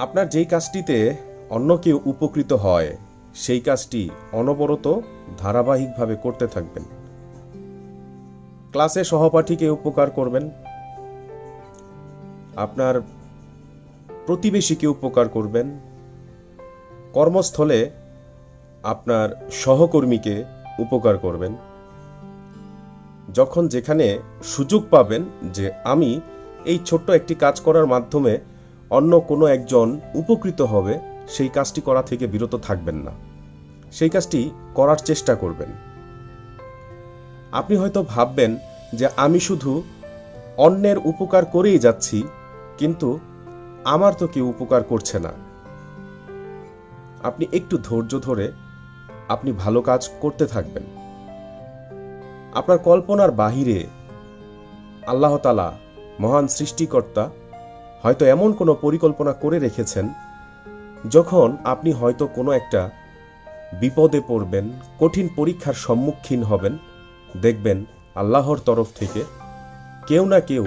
আপনার যেই কাজটিতে অন্য কেউ উপকৃত হয় সেই কাজটি অনবরত ধারাবাহিকভাবে করতে থাকবেন। ক্লাসে সহপাঠীকে উপকার করবেন, আপনার প্রতিবেশীকে উপকার করবেন, কর্মস্থলে আপনার সহকর্মীকে উপকার করবেন। যখন যেখানে সুযোগ পাবেন যে আমি এই ছোট্ট একটি কাজ করার মাধ্যমে অন্য কোনো একজন উপকৃত হবে, সেই কাজটি করা থেকে বিরত থাকবেন না, সেই কাজটি করার চেষ্টা করবেন। আপনি হয়তো ভাববেন যে আমি শুধু অন্যের উপকার করেই যাচ্ছি, কিন্তু আমার তো কেউ উপকার করছে না। আপনি একটু ধৈর্য ধরে আপনি ভালো কাজ করতে থাকবেন। আপনার কল্পনার বাহিরে আল্লাহ তাআলা, মহান সৃষ্টিকর্তা, হয়তো এমন কোনো পরিকল্পনা করে রেখেছেন, যখন আপনি হয়তো কোনো একটা বিপদে পড়বেন, কঠিন পরীক্ষার সম্মুখীন হবেন, দেখবেন আল্লাহর তরফ থেকে কেউ না কেউ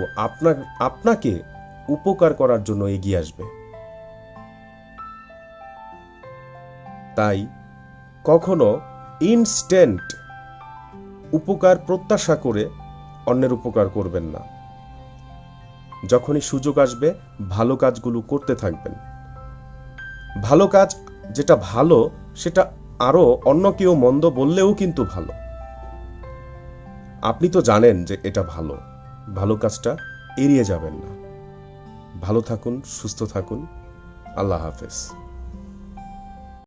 আপনাকে উপকার করার জন্য এগিয়ে আসবে। তাই কখনো ইনস্ট্যান্ট উপকার প্রত্যাশা করে অন্যের উপকার করবেন না। যখনই সুযোগ আসবে ভালো কাজগুলো করতে থাকবেন। ভালো কাজ যেটা ভালো, সেটা আরো অন্য কেউ মন্দ বললেও কিন্তু ভালো। আপনি তো জানেন যে এটা ভালো, ভালো কাজটা এড়িয়ে যাবেন না। ভালো থাকুন, সুস্থ থাকুন। আল্লাহ হাফেজ।